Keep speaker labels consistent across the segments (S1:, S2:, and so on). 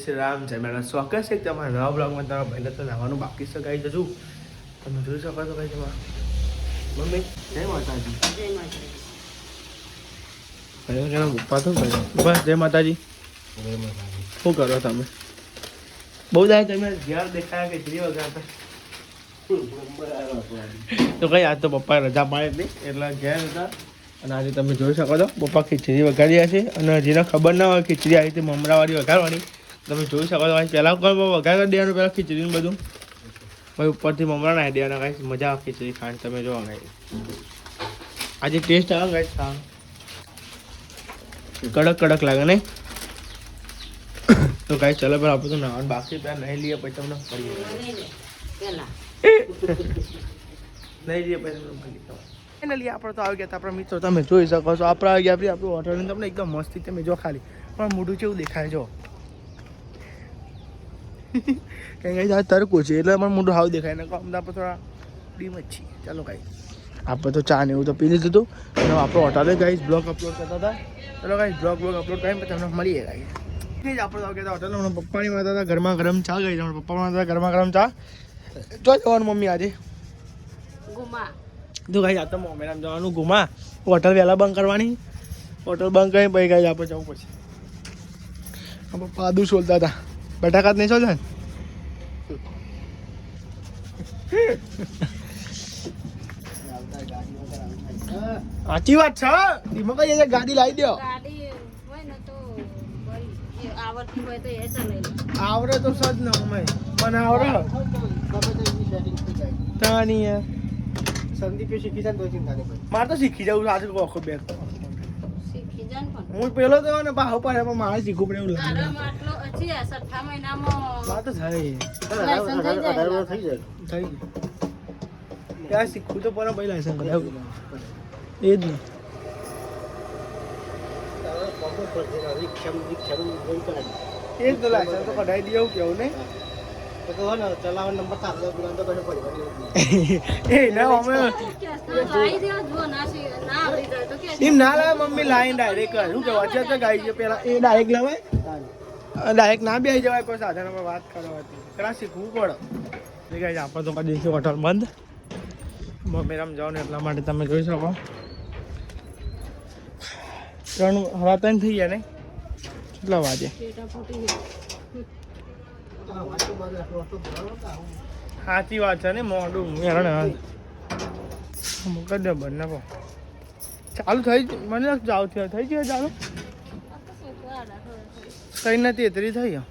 S1: શ્રી રામ જય મારા સ્વાગત છે તમારા નવા બ્લોગમાં. તમારા પહેલાં તો નાવાનું બાકી છે ગાઈ જશું. તમે જોઈ શકો છો ગાઈ તમારા મમ્મી જય માતાજી. પપ્પા તો બસ જય માતાજી. શું કરો તમે? બહુ દાય તમે ઘેર દેખાયા કે ચીરી વગાડતા તો કઈ આજ તો પપ્પા રજા પાડે નહીં એટલે ઘેર હતા. અને આજે તમે જોઈ શકો છો પપ્પા ખીચડી વગાડ્યા છે. અને જેને ખબર ના હોય ખીચડી આવી રીતે મમરાવાળી વઘારવાની તમે જોઈ શકો છો. પહેલાં વઘાર કરી દેવાનું પહેલાં ખીચડીનું બધું પછી ઉપરથી મમરા નાખી દેવાના. કાંઈ મજા આવે ખીચડી ખાવાની. તમે જોવા ગાઈ આજે ટેસ્ટ આવે ગાઈ ખાવાનું કડક કડક લાગે નહીં. તો કાંઈ ચલો પણ આપણે તો નાવાનું બાકી પહેલાં નહીં લઈએ પછી તમને ફરીએ નહીં લઈએ પછી તમને ફરી ફાઇનલી આપણે તો આવી ગયા હતા આપણા મિત્રો. તમે જોઈ શકો છો આપણે આવી ગયા આપણું હોટલની તમને એકદમ મસ્તી તમે જો ખાલી પણ મોઢું કેવું દેખાય જો કંઈ આ તરકું છે એટલે પણ મોઢું હાવ દેખાય ને અમદાવાદ આપણે થોડા ડીમ જ છીએ. ચાલો કાંઈ આપણે તો ચા ને એવું તો પી લીધું હતું. અને આપણો હોટલે ગાઈઝ બ્લોગ અપલોડ કરતા હતા. ચાલો ગાઈઝ બ્લોગ અપલોડ કરીને પછી તમને મળીએ ગાઈઝ. આપણે તો આવી ગયા હતા હોટલ. હમણાં પપ્પાની માતા હતા ગરમા ગરમ ચા ગઈ. હમણાં પપ્પા માતા ગરમા ગરમ ચા જો જવાનું મમ્મી આજે તો ગાઈ આ તો મોમેરામ જવાનું ઘુમા. હોટલ વહેલા બંધ કરવાની. હોટલ બંધ કરી પછી ગાઈ આપણે જવું પછી. પપ્પા આદુ સોલતા હતા બટાકા જ નહીં સોલતા ને સાચી વાત છે. ધીમો કઈ ગાડી લાવી દો. આવડે તો સજ ને અમે મને આવડે તાની યાર સંદીપે શીખી જાય તો ચિંતા નહીં. મારે તો શીખી જવું આજે આખો બેગ હું પેલો તો ને બાહુ પડે પણ મારે શીખવું પડે એવું લાગે. મારે તો થાય ત્યાં શીખવું તો પડે પછી લાયસન્સ કરાવું એ જ ને. એ જ તો લાયસન્સ તો કઢાવી દઈએ એવું કેવું નહીં. ચલાવવાનો નંબર એમ ના લાવે મમ્મી લાઈન ડાયરેક્ટ શું કે વચ્ચે તો ગાઈ છે પેલા એ ડાયરેક્ટ લાવાય ડાયરેક્ટ ના બેસી જવાય કોઈ સાધનમાં વાત કરવાથી પેલા શીખવું પડે. ગાઈ આપણે તો કદી હોટલ બંધ મમ્મીરામ જાઓ ને એટલા માટે તમે જોઈ શકો 3:30 થઈ ગયા ને કેટલા વાગે સાચી વાત છે ને મોડું હેરાન કરી દે બંને ચાલુ થઈ મને જાવ થઈ ગયો ચાલુ કઈ નથી એટલી થઈ ગયો.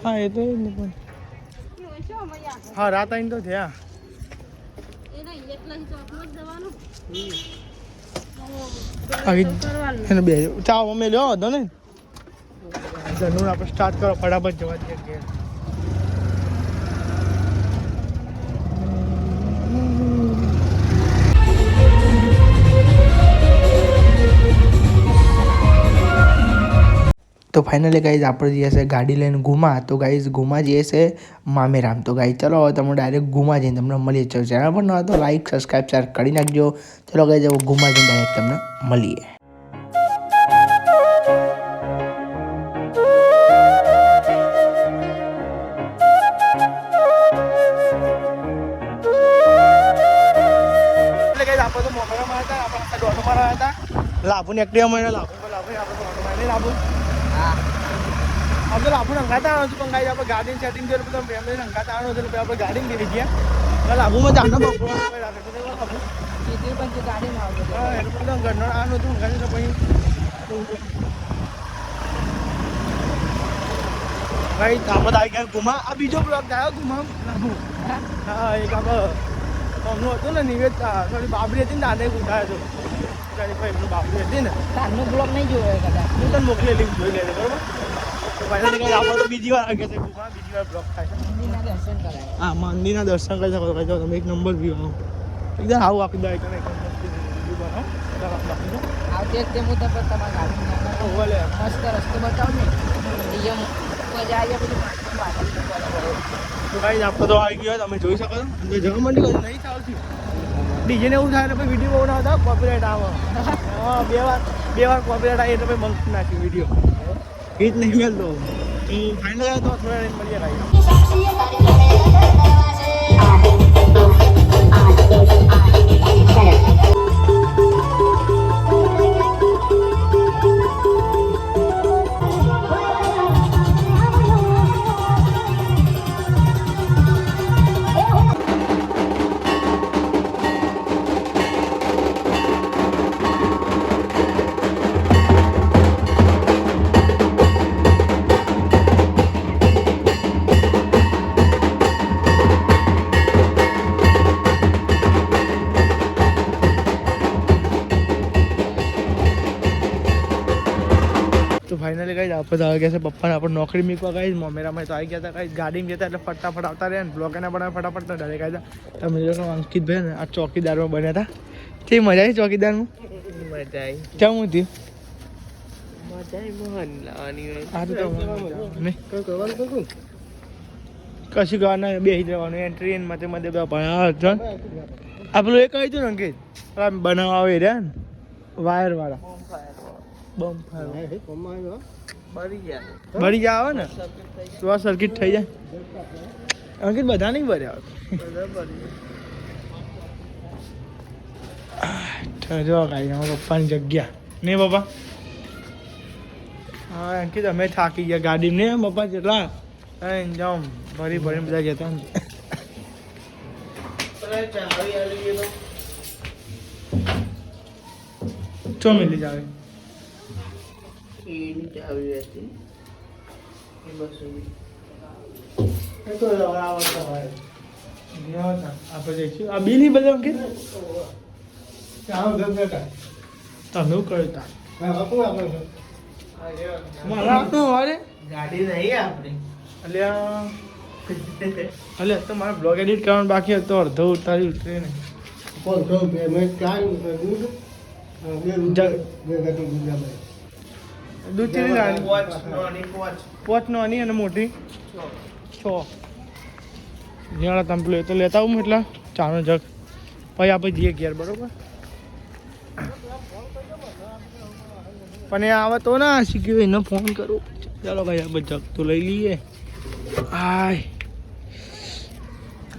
S1: હા એ તો પણ હા રાત આવીને તો થયા એને બે ચા અમે લ્યો હતો ને જનૂર આપણે સ્ટાર્ટ કરો ફટાફટ જવા દઈએ ઘેર. તો ફાઇનલી ગાઈઝ આપણે જઈએ છે ગાડી લઈને ઘુમા. તો ગાઈઝ ઘુમા જઈએ છે મામેરામ. તો ગાઈઝ ચલો હવે તમે ડાયરેક્ટ ઘુમા જઈને તમને મળીએ. ચલો ચેનલ પર ન હોય તો લાઈક સબસ્ક્રાઈબ શેર કરી નાખજો. ચલો ગાઈઝ હવે ઘુમા જઈને ડાયરેક્ટ તમને મળીએ. લાભુને એક્ટિવા મળે લાભુ આપણે લાભુ આપણે લાભુ રંગાતા આવવાનું હતું પણ ગાઈ આપણે ગાડીની સેટિંગ કર્યું તો ફેમિલી રંગાતા આવવાનું હતું એટલે આપણે ગાડીને લઈ ગયા લાભુમાં જાણો ઘરનો આવવાનું હતું ગાડી પછી ભાઈ આપણે આવી ગયા ઘુમા. આ બીજો બ્લોક આવ્યો ઘુમા લાભુ. હા એક આપણે અમનું હતું ને નિવેદ થોડી બાબરી હતી ને દાને ઉઠાયો હતો બાપરી હતી ને તારનો બ્લોગ નહીં જોયો કદાચ હું તને મોકલેલી જોઈ લેજે બરોબર. ફાઇનલી આપણે તો બીજી વાર આવી ગયા છે ઘુમા. બીજી વાર બ્લોગ થાય છે મંદિરના દર્શન કરાય. હા મંદિરના દર્શન કરી શકો છો તમે એક નંબર વ્યૂ આવો એકદમ આવું આપી દો એકદમ આવતી વખતે હું તો તમારા ગાડી મસ્ત રસ્તો બતાવું ને મજા આવી બધું. તો ગાઈઝ આપણે તો આવી ગયો તમે જોઈ શકો છો અંદર જવા માંડી નહીં ચાલતી ડીજે ને એવું થાય એટલે વિડીયો બહુ ના હતા કોપીરાઇટ આવે હા બે વાર કોપીરાઇટ આવી એટલે બંધ નાખ્યું વિડીયો ગીત નહીં મળતો ફાઇનલ આવ્યો તો થોડા ટાઈમ મળીએ ભાઈ તો ફાઇનલી કઈ આપણે આવી ગયા છે પપ્પાને આપણે નોકરી મૂકવા ગઈ મમ્મીરામાં તો આવી ગયા હતા કઈ ગાડીમાં જતા એટલે ફટાફટ આવતા રહ્યા ને બ્લોગ એના બનાવે ફટાફટ ડાયરેક્ટ આવ્યા હતા તમે જો અંકિતભાઈ ને આ ચોકીદારમાં બન્યા હતા તે મજા આવી ચોકીદારમાં
S2: મજા આવી
S1: કેવું હતી કશું ગાના બેસી જવાનું એન્ટ્રી એનમાં તે મધ્ય આ પેલું એક આવી હતું ને અંકિત બનાવવા આવે રહ્યા ને વાયર વાળા બળી જાય આવે ને તો આ સર્કિટ થઈ જાય અંકિત બધા નહીં ભર્યા જો કાંઈ અમારા પપ્પાની જગ્યા ને પપ્પા હા અંકિત અમે થાકી ગયા ગાડી ને પપ્પા જેટલા જામ ભરી ભરીને બધા જતા ને ચો મિલી જાવે આપણે જઈશું આ બિલ બધા અંકિત તમે કર્યું
S2: ગાડી નહીં આપણી
S1: અલ્યા તો મારે બ્લોગ એડિટ કરવાનું બાકી હતો અડધો ઉતારી ઉતરે ને દૂધ ચીલી લાવી પોચ નાની અને મોટી 6 નિયાળા તમે પેલું એ તો લેતા આવું એટલા ચાનો જગ પછી આપણે જઈએ ઘેર બરોબર પણ એ આવે તો ના શીખ્યું એને ફોન કરું ચાલો ભાઈ આપણે જગ તો લઈ લઈએ આય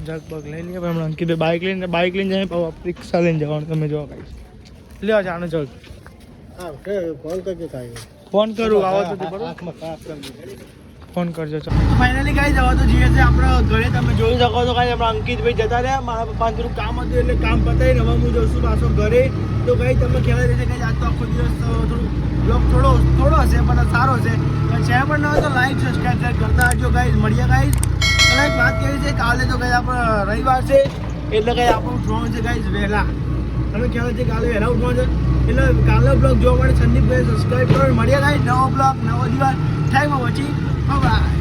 S1: જગ બગ લઈ લઈએ પણ હમણાં કીધું બાઇક લઈને જાય પછી રિક્ષા લઈને જવાનું તમે જોવા કાંઈ લેવા ચાનો જગ ફોન કરું આવો તો ફોન કરજો ચાલો ફાઇનલી કાંઈ જવા તો જઈએ છે આપણે ઘરે તમે જોઈ શકો છો કાંઈ આપણા અંકિતભાઈ જતા રહ્યા મારા પપ્પાને થોડું કામ હતું એટલે કામ પતાવીને હવે હું જઉં છું પાછો ઘરે તો કાંઈ તમે ખ્યાલ રહેશે કે આજ તો આખો દિવસ થોડું બ્લોગ થોડો હશે પણ સારો છે શેર પણ ન હોય તો લાઈક સબસ્ક્રાઈબ કરતા આવજો ગાઈઝ મળીએ ગાઈઝ અને એક વાત કેવી છે કાલે તો કાંઈ આપણે રવિવાર છે એટલે કાંઈ આપણું ઉઠવાનું છે ગાઈઝ વહેલા તમે ખ્યાલ છે કાલે વહેલા ઉઠવાનું છે એટલે કાલે બ્લોગ જોવા માટે સંદીપભાઈ સબસ્ક્રાઈબ કરો મળીએ ગાઈઝ નવો બ્લોગ નવો દિવસ ટાઈમ પછી બાય.